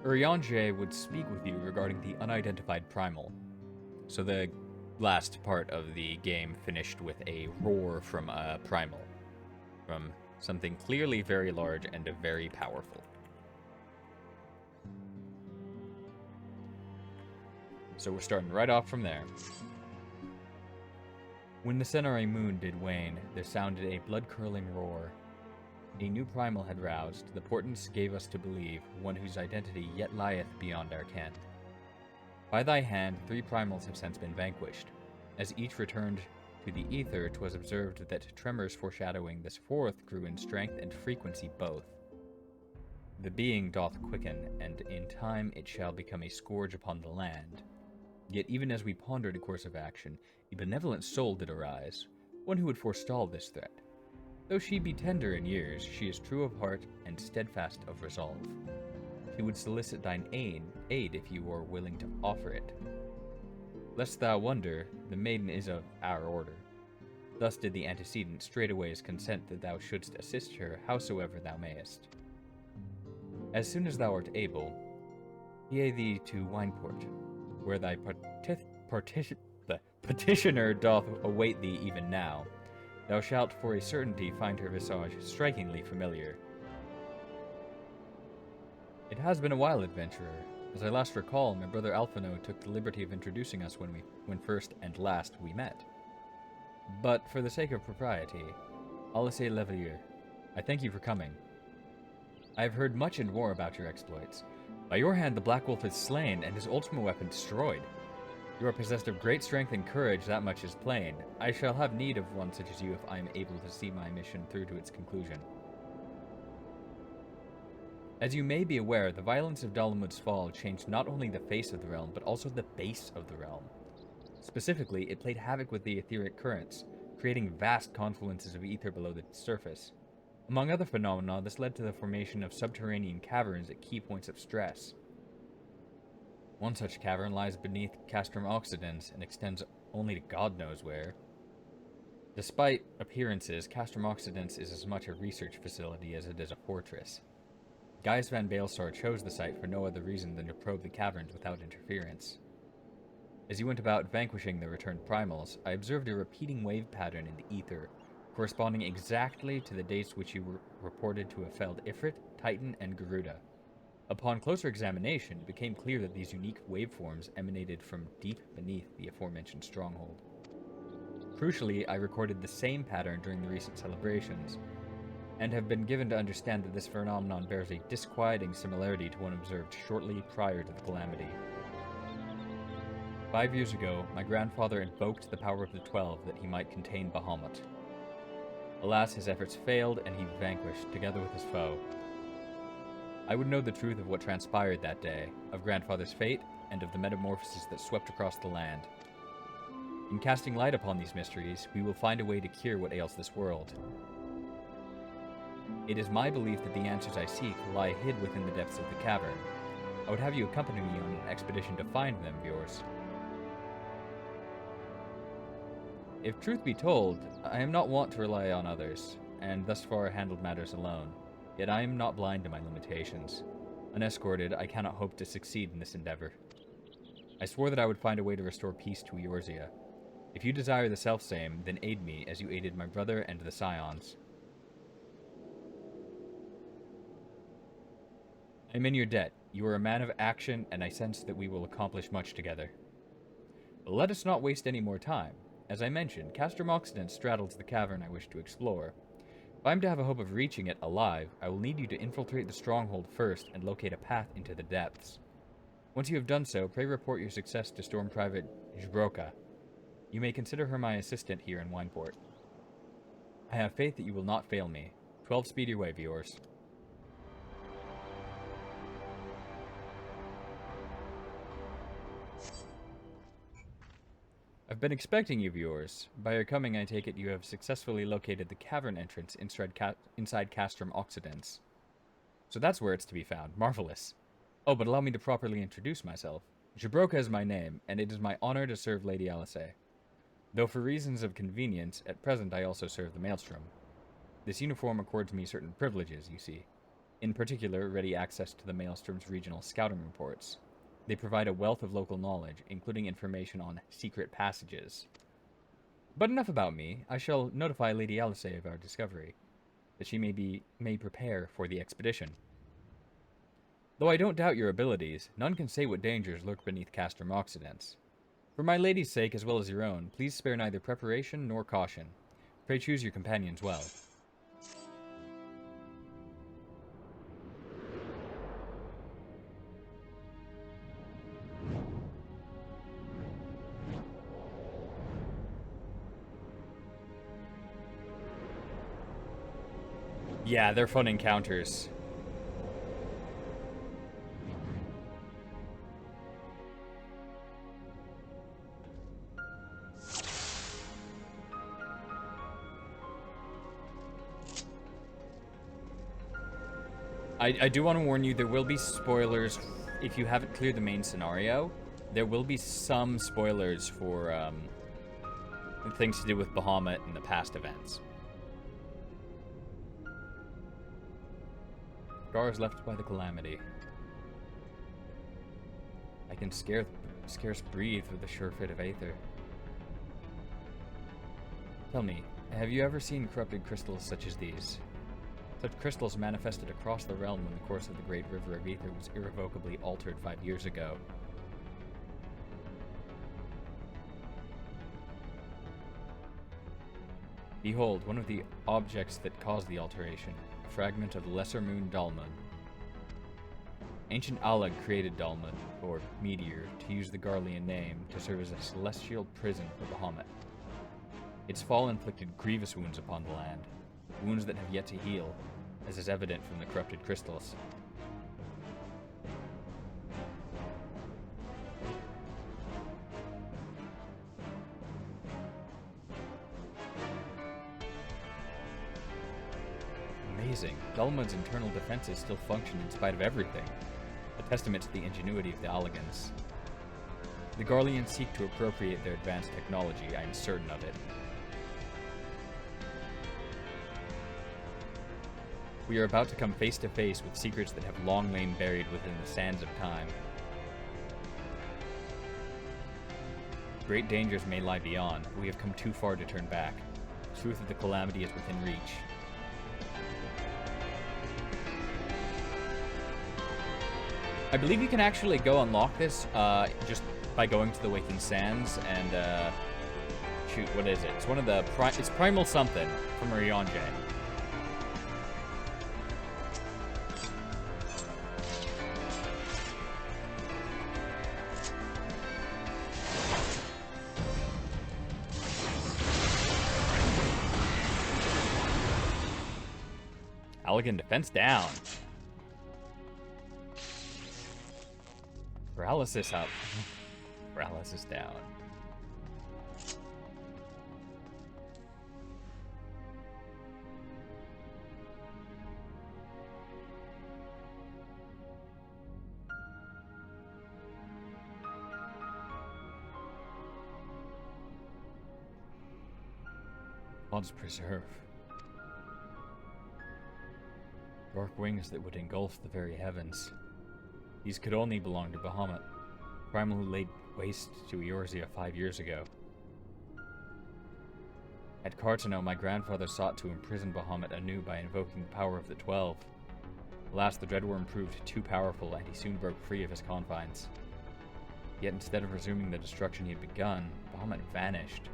Urianger would speak with you regarding the Unidentified Primal. So the last part of the game finished with a roar from a primal. From something clearly very large and very powerful. So we're starting right off from there. When the Senare moon did wane, there sounded a blood-curdling roar. A new primal had roused, the portents gave us to believe, one whose identity yet lieth beyond our ken. By thy hand 3 primals have since been vanquished. As each returned to the ether, 'twas observed that tremors foreshadowing this 4th grew in strength and frequency both. The being doth quicken, and in time it shall become a scourge upon the land. Yet even as we pondered a course of action, a benevolent soul did arise, one who would forestall this threat. Though she be tender in years, she is true of heart and steadfast of resolve. She would solicit thine aid if you were willing to offer it. Lest thou wonder, the maiden is of our order. Thus did the antecedent straightways consent that thou shouldst assist her howsoever thou mayest. As soon as thou art able, hie thee to Wineport, where thy petitioner doth await thee even now. Thou shalt for a certainty find her visage strikingly familiar. It has been a while, adventurer. As I last recall, my brother Alphino took the liberty of introducing us when first and last we met. But for the sake of propriety, Alice Levalier, I thank you for coming. I have heard much and more about your exploits. By your hand the Black Wolf is slain and his ultimate weapon destroyed. You are possessed of great strength and courage, that much is plain. I shall have need of one such as you if I am able to see my mission through to its conclusion. As you may be aware, the violence of Dalamud's fall changed not only the face of the realm, but also the base of the realm. Specifically, it played havoc with the etheric currents, creating vast confluences of ether below the surface. Among other phenomena, this led to the formation of subterranean caverns at key points of stress. One such cavern lies beneath Castrum Occidens and extends only to God knows where. Despite appearances, Castrum Occidens is as much a research facility as it is a fortress. Gaius van Baelsar chose the site for no other reason than to probe the caverns without interference. As you went about vanquishing the returned primals, I observed a repeating wave pattern in the ether, corresponding exactly to the dates which you were reported to have felled Ifrit, Titan, and Garuda. Upon closer examination, it became clear that these unique waveforms emanated from deep beneath the aforementioned stronghold. Crucially, I recorded the same pattern during the recent celebrations, and have been given to understand that this phenomenon bears a disquieting similarity to one observed shortly prior to the calamity. 5 years ago, my grandfather invoked the power of the 12 that he might contain Bahamut. Alas, his efforts failed, and he vanquished, together with his foe. I would know the truth of what transpired that day, of grandfather's fate, and of the metamorphosis that swept across the land. In casting light upon these mysteries, we will find a way to cure what ails this world. It is my belief that the answers I seek lie hid within the depths of the cavern. I would have you accompany me on an expedition to find them, viewers. If truth be told, I am not wont to rely on others, and thus far handled matters alone. Yet I am not blind to my limitations. Unescorted, I cannot hope to succeed in this endeavor. I swore that I would find a way to restore peace to Eorzea. If you desire the selfsame, then aid me as you aided my brother and the Scions. I am in your debt. You are a man of action, and I sense that we will accomplish much together. But let us not waste any more time. As I mentioned, Castrum Occidens straddles the cavern I wish to explore. If I am to have a hope of reaching it alive, I will need you to infiltrate the stronghold first and locate a path into the depths. Once you have done so, pray report your success to Storm Private Jbroka. You may consider her my assistant here in Wineport. I have faith that you will not fail me. 12 speed your way, viewers. I've been expecting you, viewers. By your coming, I take it you have successfully located the cavern entrance inside Castrum Occidens. So that's where it's to be found. Marvelous. Oh, but allow me to properly introduce myself. Jabroka is my name, and it is my honor to serve Lady Alice. Though for reasons of convenience, at present I also serve the Maelstrom. This uniform accords me certain privileges, you see. In particular, ready access to the Maelstrom's regional scouting reports. They provide a wealth of local knowledge, including information on secret passages. But enough about me. I shall notify Lady Alice of our discovery, that she may prepare for the expedition. Though I don't doubt your abilities, none can say what dangers lurk beneath Castrum Occidents. For my lady's sake, as well as your own, please spare neither preparation nor caution. Pray choose your companions well. Yeah, they're fun encounters. I do want to warn you, there will be spoilers if you haven't cleared the main scenario. There will be some spoilers for things to do with Bahamut and the past events. Scars left by the calamity. I can scarce breathe with the sure fit of Aether. Tell me, have you ever seen corrupted crystals such as these? Such crystals manifested across the realm when the course of the great river of Aether was irrevocably altered 5 years ago. Behold, one of the objects that caused the alteration, a fragment of the lesser moon Dalmud. Ancient Alag created Dalmud, or Meteor, to use the Garlean name, to serve as a celestial prison for Bahamut. Its fall inflicted grievous wounds upon the land, wounds that have yet to heal, as is evident from the corrupted crystals. Amazing. Dalmud's internal defenses still function in spite of everything, a testament to the ingenuity of the Alligans. The Garleans seek to appropriate their advanced technology, I am certain of it. We are about to come face to face with secrets that have long lain buried within the sands of time. Great dangers may lie beyond, but we have come too far to turn back. The truth of the calamity is within reach. I believe you can actually go unlock this just by going to the Waking Sands and, shoot, what is it? It's one of the, it's Primal something from Ryonjay. Allegan defense down. Paralysis up. Paralysis down. Gods preserve. Dark wings that would engulf the very heavens. These could only belong to Bahamut, Primal who laid waste to Eorzea 5 years ago. At Cartano, my grandfather sought to imprison Bahamut anew by invoking the power of the 12. Alas, the Dreadworm proved too powerful, and he soon broke free of his confines. Yet instead of resuming the destruction he had begun, Bahamut vanished.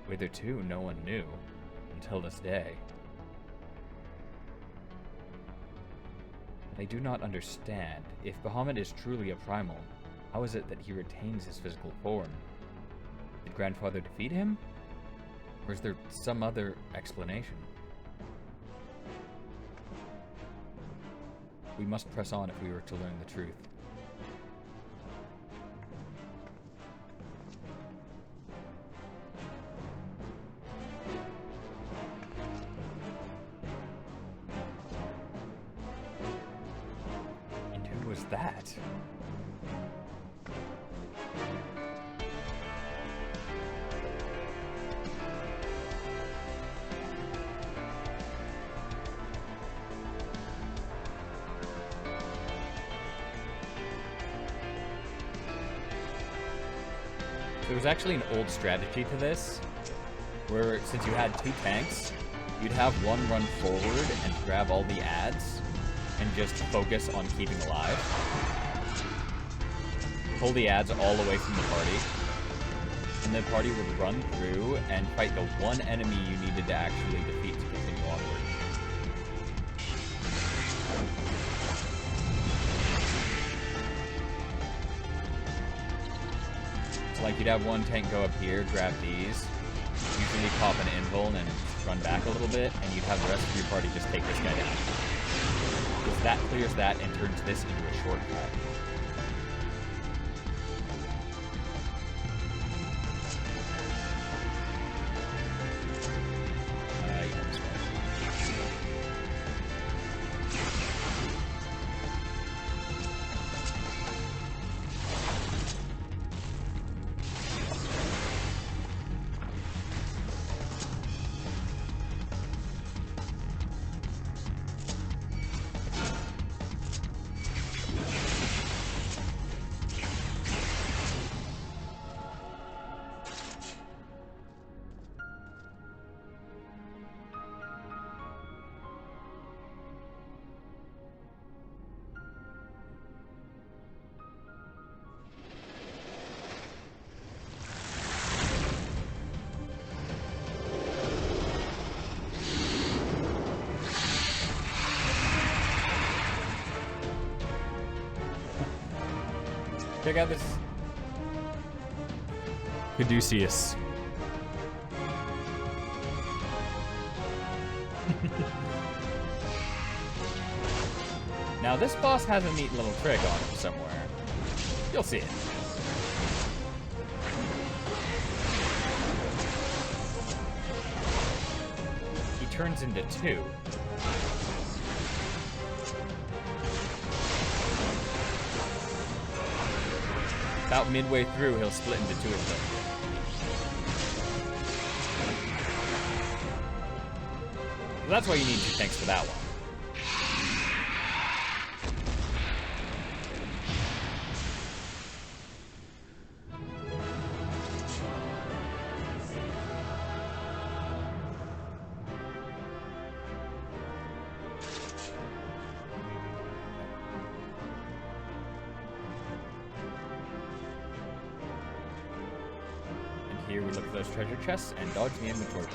Whither to, no one knew, until this day. I do not understand. If Bahamut is truly a primal, how is it that he retains his physical form? Did Grandfather defeat him? Or is there some other explanation? We must press on if we were to learn the truth. That? There was actually an old strategy to this, where since you had 2 tanks, you'd have one run forward and grab all the adds, and just focus on keeping alive. Pull the adds all away from the party, and the party would run through and fight the one enemy you needed to actually defeat to continue onward. So like you'd have one tank go up here, grab these, usually pop an invul and run back a little bit, and you'd have the rest of your party just take this guy down. Because that clears that and turns this into a shortcut. Check out this Caduceus. Now this boss has a neat little trick on him somewhere. You'll see it. He turns into 2. About midway through, he'll split into 2 of them. So that's why you need 2 tanks for that one. Here we look at those treasure chests and dodge the inventory code.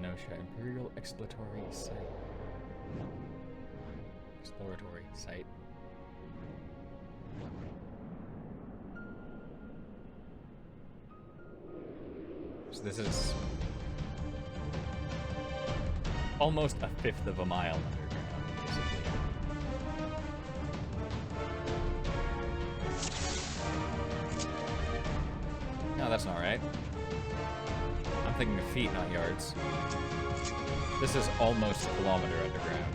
Lenosha Imperial Exploratory Site. Exploratory Site. So this is almost a 1/5 of a mile underground, basically. No, that's not right. I'm thinking of feet, not yards. This is almost a kilometer underground.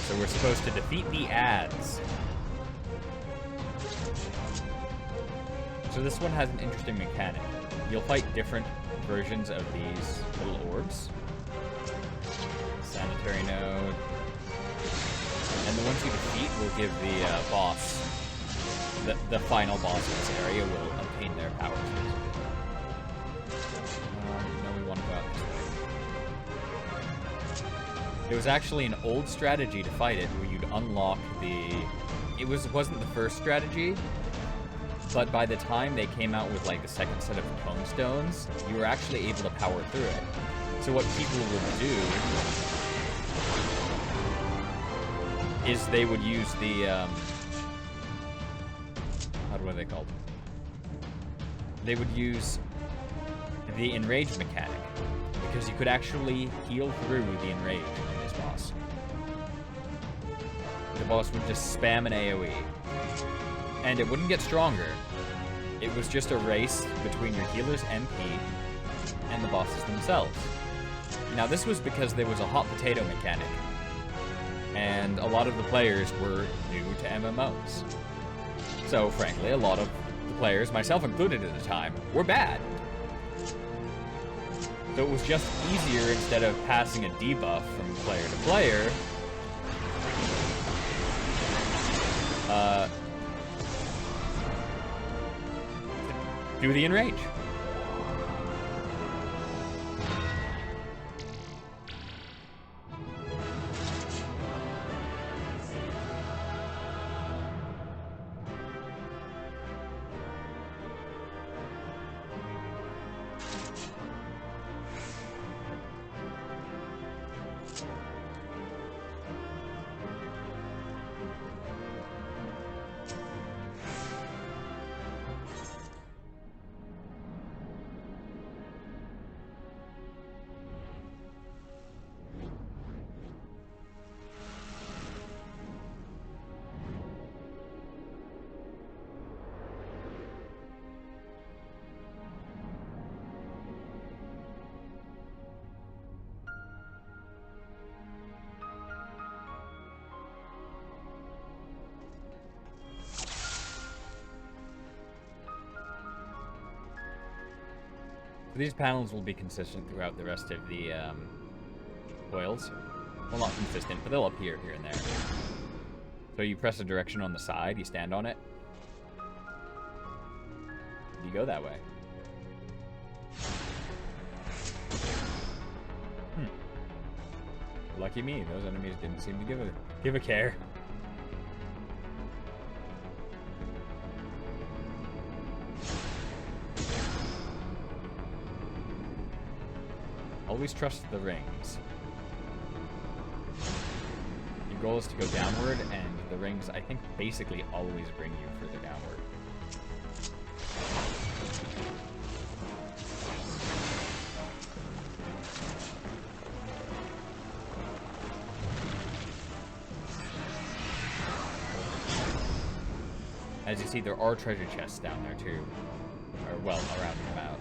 So we're supposed to defeat the adds. So this one has an interesting mechanic. You'll fight different versions of these little orbs. Sanitary node. And the ones you defeat will give the boss, the final boss in this area will obtain their powers. No, we want to go out this way. It was actually an old strategy to fight it, where you'd unlock the... It wasn't the first strategy, but by the time they came out with like the second set of tomestones, you were actually able to power through it. So what people would do is they would use the what are they called? They would use the enrage mechanic, because you could actually heal through the enrage on this boss. The boss would just spam an AoE. And it wouldn't get stronger. It was just a race between your healer's MP and the bosses themselves. Now this was because there was a hot potato mechanic, and a lot of the players were new to MMOs. So frankly, a lot of the players, myself included at the time, were bad. So it was just easier, instead of passing a debuff from player to player, do the enrage. These panels will be consistent throughout the rest of the coils. Well, not consistent, but they'll appear here and there. So you press a direction on the side, you stand on it, you go that way. Lucky me, those enemies didn't seem to give a care. Always trust the rings. Your goal is to go downward, and the rings, I think, basically always bring you further downward. As you see, there are treasure chests down there, too. Or, well, around and about.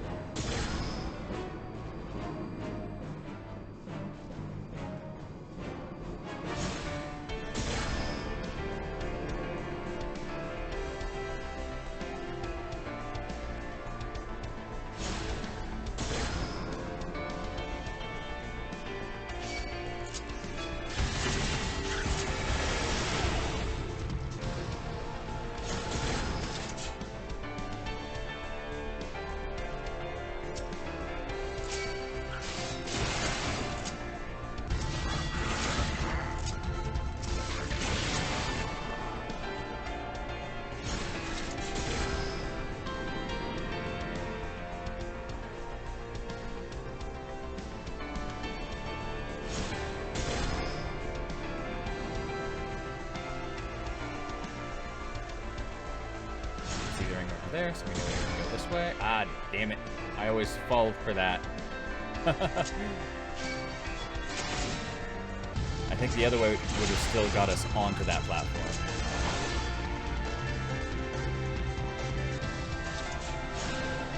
There, so we know we can go this way. Ah, damn it. I always fall for that. I think the other way would have still got us onto that platform.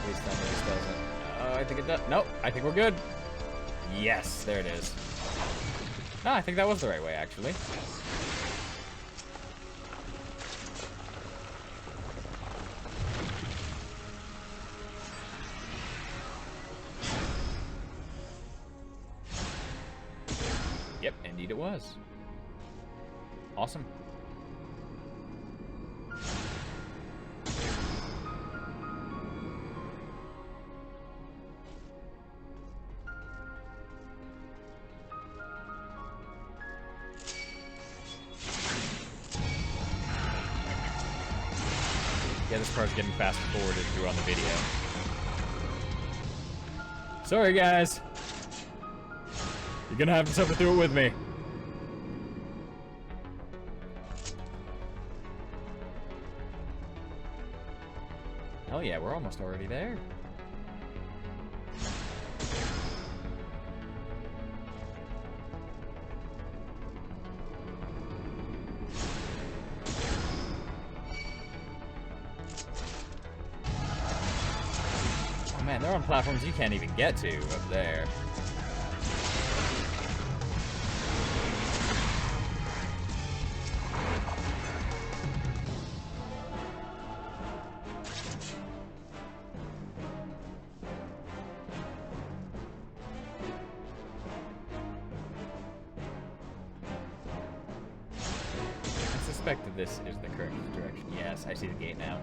Please tell me this doesn't. Oh, I think it does. Nope, I think we're good. Yes, there it is. No, I think that was the right way, actually. Yep, indeed it was. Awesome. Yeah, this part's getting fast forwarded through on the video. Sorry, guys. You're gonna have to suffer through it with me. Hell yeah, we're almost already there. Oh man, they're on platforms you can't even get to up there. suspect that this is the correct direction. Yes, I see the gate now.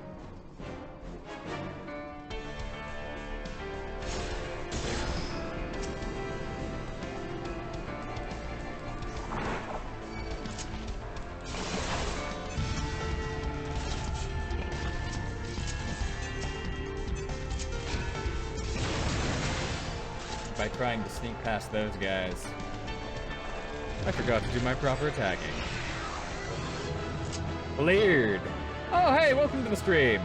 By trying to sneak past those guys, I forgot to do my proper attacking. Cleared! Oh, hey, welcome to the stream!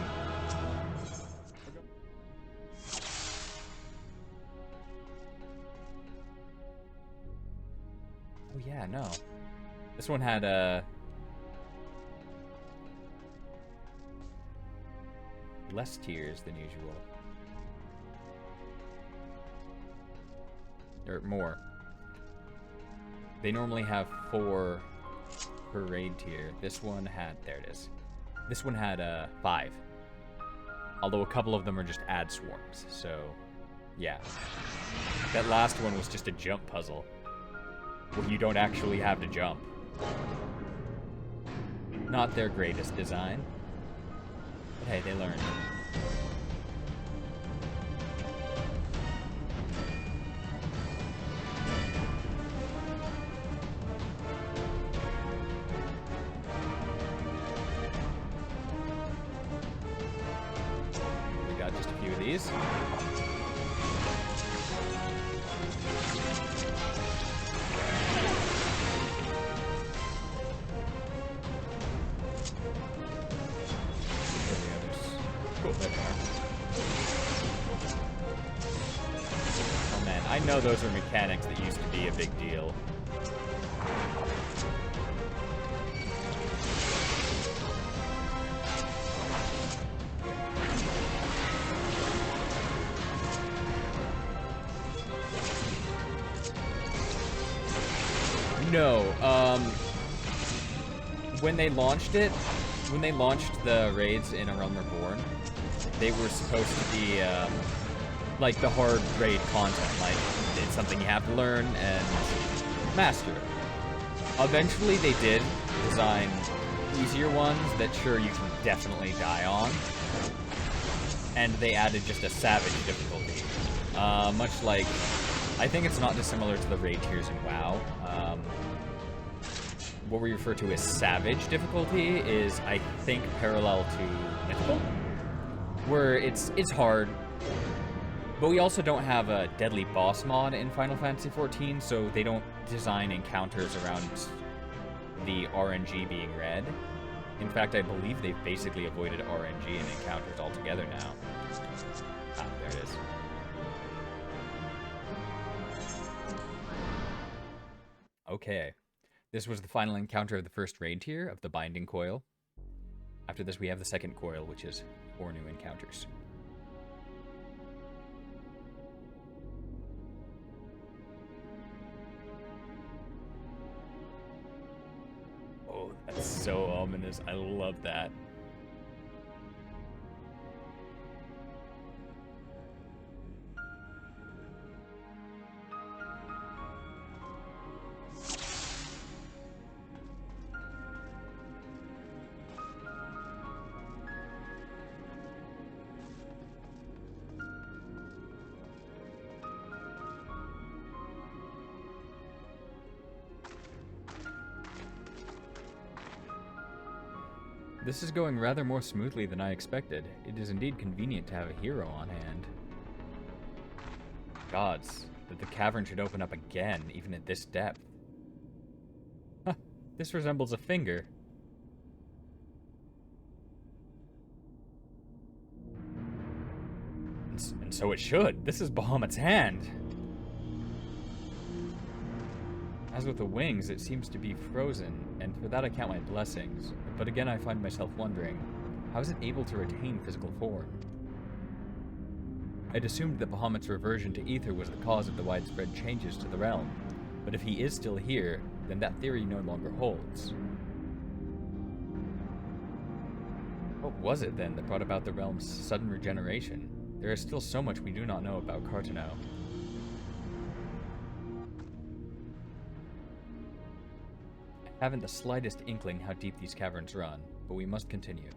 Oh yeah, no. This one had, less tiers than usual. Or more. They normally have 4 per raid tier. This one had, there it is. This one had 5. Although a couple of them are just ad swarms, so yeah. That last one was just a jump puzzle, where you don't actually have to jump. Not their greatest design. But hey, they learned. These. Cool. Oh man, I know those are mechanics that used to be a big deal. No, when they launched the raids in A Realm Reborn, they were supposed to be, like, the hard raid content, like, it's something you have to learn and master. Eventually they did design easier ones that, sure, you can definitely die on, and they added just a savage difficulty. Much like, I think it's not dissimilar to the raid tiers in WoW. What we refer to as savage difficulty is, I think, parallel to mythical, where it's hard, but we also don't have a deadly boss mod in Final Fantasy XIV, so they don't design encounters around the RNG being red. In fact, I believe they've basically avoided RNG in encounters altogether now. Ah, there it is. Okay. This was the final encounter of the first raid tier of the Binding Coil. After this, we have the second coil, which is 4 new encounters. Oh, that's so ominous. I love that. This is going rather more smoothly than I expected. It is indeed convenient to have a hero on hand. Gods, that the cavern should open up again, even at this depth. Huh, this resembles a finger. And so it should. This is Bahamut's hand. As with the wings, it seems to be frozen, and for that I count my blessings. But again, I find myself wondering, how is it able to retain physical form? I'd assumed that Bahamut's reversion to ether was the cause of the widespread changes to the realm, but if he is still here, then that theory no longer holds. What was it then that brought about the realm's sudden regeneration? There is still so much we do not know about Cartano. Haven't the slightest inkling how deep these caverns run, but we must continue.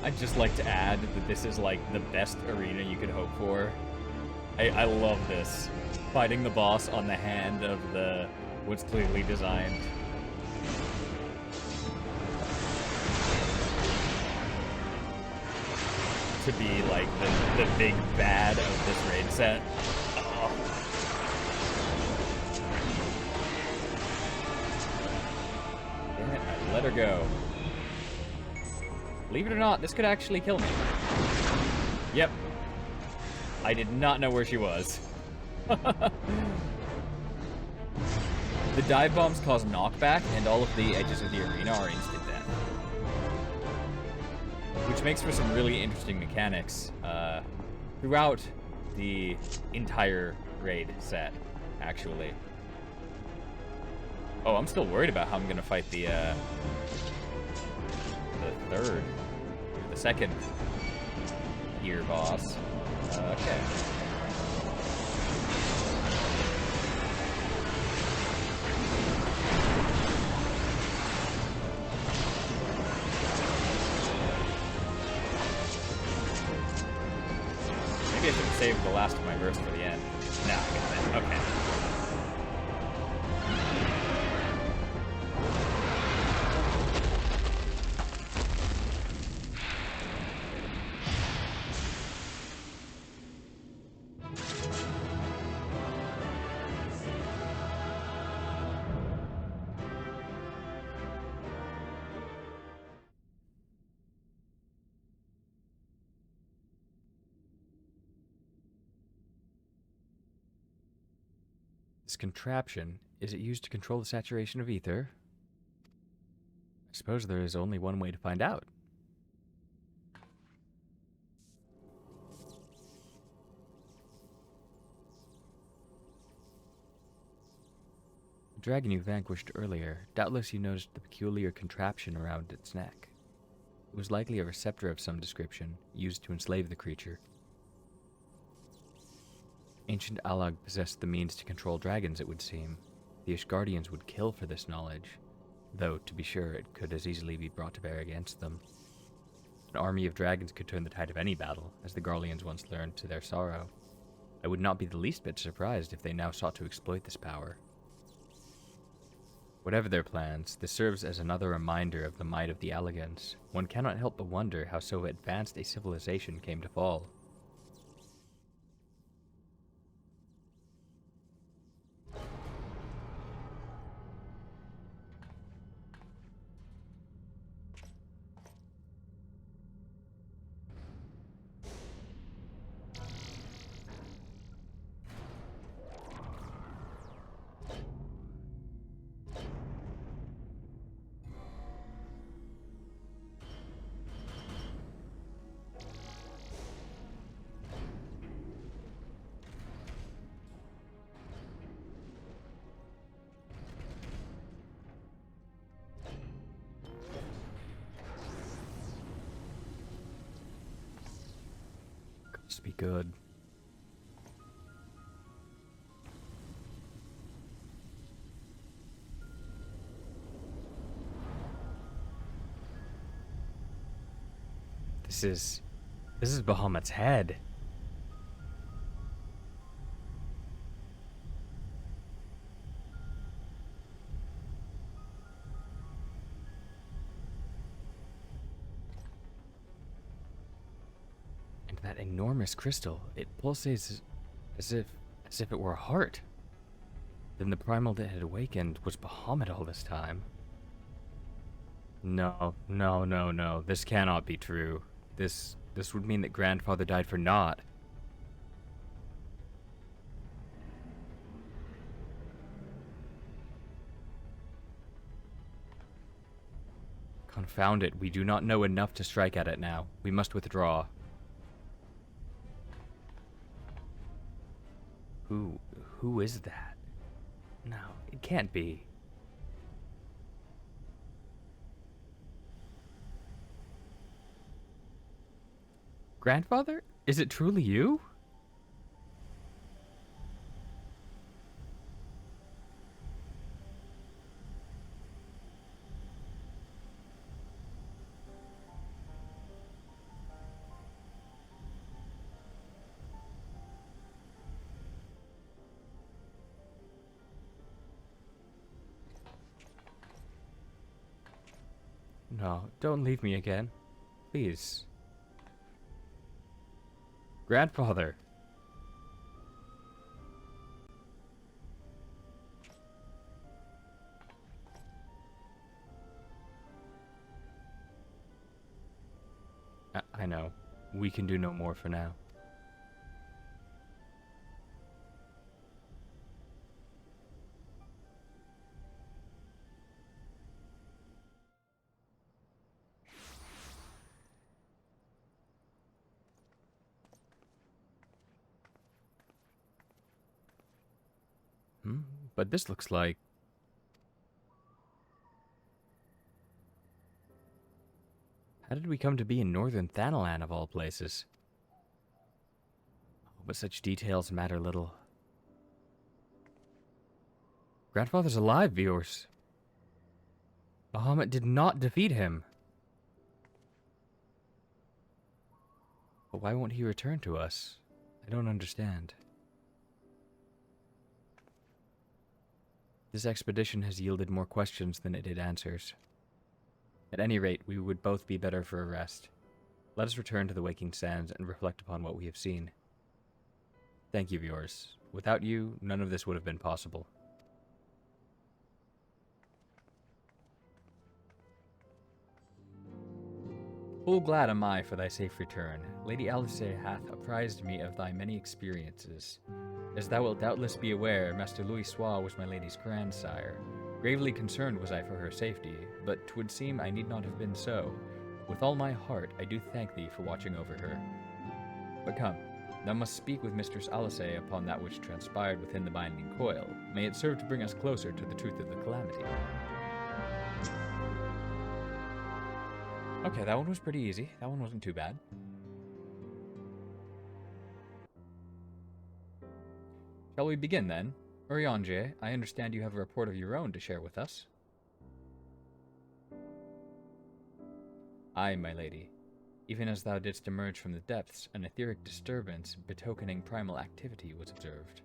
I'd just like to add that this is like the best arena you could hope for. I love this. Fighting the boss on the hand of the what's clearly designed. To be like the big bad of this raid set. Oh. Damn it, I let her go. Believe it or not, this could actually kill me. Yep. I did not know where she was. The dive bombs cause knockback, and all of the edges of the arena are instant death. Which makes for some really interesting mechanics throughout the entire raid set, actually. Oh, I'm still worried about how I'm gonna fight the second gear boss. Okay. Maybe I should have saved the last of my burst for the end. Nah, I got it. Okay. This contraption, is it used to control the saturation of ether? I suppose there is only one way to find out. The dragon you vanquished earlier, doubtless you noticed the peculiar contraption around its neck. It was likely a receptor of some description, used to enslave the creature. Ancient Alag possessed the means to control dragons, it would seem. The Ishgardians would kill for this knowledge, though, to be sure, it could as easily be brought to bear against them. An army of dragons could turn the tide of any battle, as the Garleans once learned to their sorrow. I would not be the least bit surprised if they now sought to exploit this power. Whatever their plans, this serves as another reminder of the might of the Alagans. One cannot help but wonder how so advanced a civilization came to fall. Must be good. This is Bahamut's head. And that enormous crystal, it pulsates as if it were a heart. Then the primal that had awakened was Bahamut all this time. No. This cannot be true. This would mean that Grandfather died for naught. Confound it, we do not know enough to strike at it now. We must withdraw. Who is that? No, it can't be. Grandfather? Is it truly you? No, don't leave me again. Please. Grandfather. I know. We can do no more for now. But this looks like... How did we come to be in northern Thanalan of all places? Oh, but such details matter little. Grandfather's alive, viewers. Bahamut did not defeat him. But why won't he return to us? I don't understand. This expedition has yielded more questions than it did answers. At any rate, we would both be better for a rest. Let us return to the Waking Sands and reflect upon what we have seen. Thank you, viewers. Without you, none of this would have been possible. Full glad am I for thy safe return. Lady Alice hath apprised me of thy many experiences. As thou wilt doubtless be aware, Master Louis Sois was my lady's grandsire. Gravely concerned was I for her safety, but 'twould seem I need not have been so. With all my heart, I do thank thee for watching over her. But come, thou must speak with Mistress Alice upon that which transpired within the binding coil. May it serve to bring us closer to the truth of the calamity. Okay, that one was pretty easy. That one wasn't too bad. Shall we begin then? Urianger, I understand you have a report of your own to share with us. Aye, my lady. Even as thou didst emerge from the depths, an etheric disturbance betokening primal activity was observed.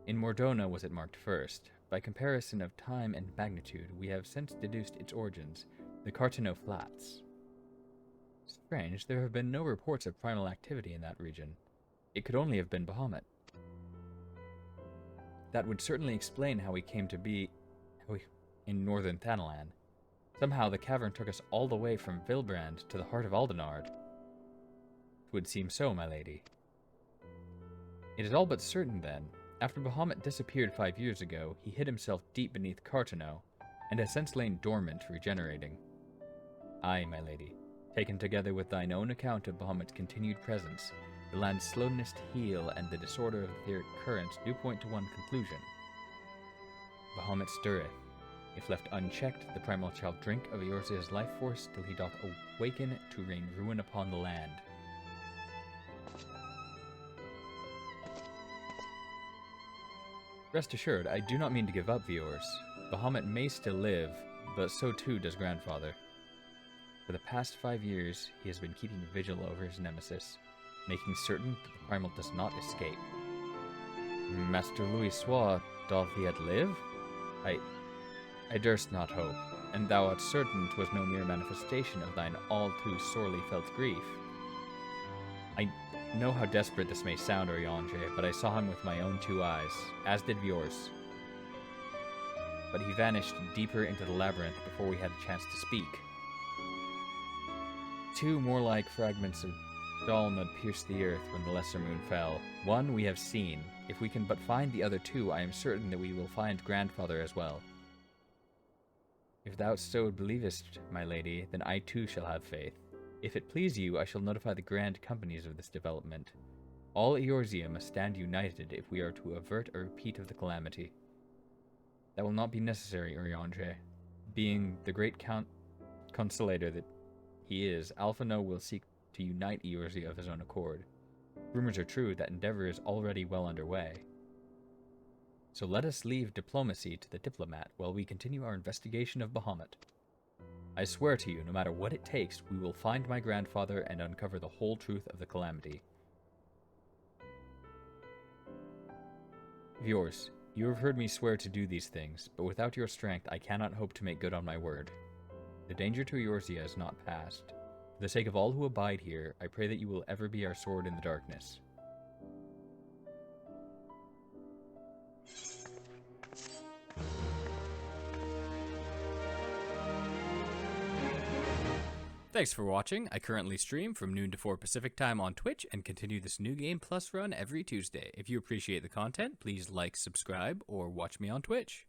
In Mordona was it marked first. By comparison of time and magnitude, we have since deduced its origins, the Cartano Flats. Strange, there have been no reports of primal activity in that region. It could only have been Bahamut. That would certainly explain how we came to be in northern Thanalan. Somehow the cavern took us all the way from Vilbrand to the heart of Aldenard. It would seem so, my lady. It is all but certain, then. After Bahamut disappeared 5 years ago, he hid himself deep beneath Cartano, and has since lain dormant, regenerating. Aye, my lady. Taken together with thine own account of Bahamut's continued presence, the land's slowness to heal and the disorder of the etheric currents do point to one conclusion. Bahamut stirreth. If left unchecked, the primal shall drink of Eorzea's life force till he doth awaken to rain ruin upon the land. Rest assured, I do not mean to give up, viewers. Bahamut may still live, but so too does Grandfather. For the past 5 years, he has been keeping vigil over his nemesis, making certain that the primal does not escape. Master Louis Sois, doth he yet live? I durst not hope, and thou art certain 'twas no mere manifestation of thine all too sorely felt grief. I know how desperate this may sound, Urianger, but I saw him with my own 2 eyes, as did yours. But he vanished deeper into the labyrinth before we had a chance to speak. 2 more like fragments of Dalmud pierced the earth when the lesser moon fell. 1 we have seen. If we can but find the other 2, I am certain that we will find Grandfather as well. If thou so believest, my lady, then I too shall have faith. If it please you, I shall notify the grand companies of this development. All Eorzea must stand united if we are to avert a repeat of the calamity. That will not be necessary, Uriandre. Being the great consolator that he is, Alphino will seek to unite Eorzea of his own accord. Rumors are true that endeavor is already well underway. So let us leave diplomacy to the diplomat while we continue our investigation of Bahamut. I swear to you, no matter what it takes, we will find my grandfather and uncover the whole truth of the calamity. Viewers, you have heard me swear to do these things, but without your strength I cannot hope to make good on my word. The danger to Eorzea is not past. For the sake of all who abide here, I pray that you will ever be our sword in the darkness. Thanks for watching. I currently stream from noon to 4 Pacific time on Twitch and continue this New Game Plus run every Tuesday. If you appreciate the content, please like, subscribe, or watch me on Twitch.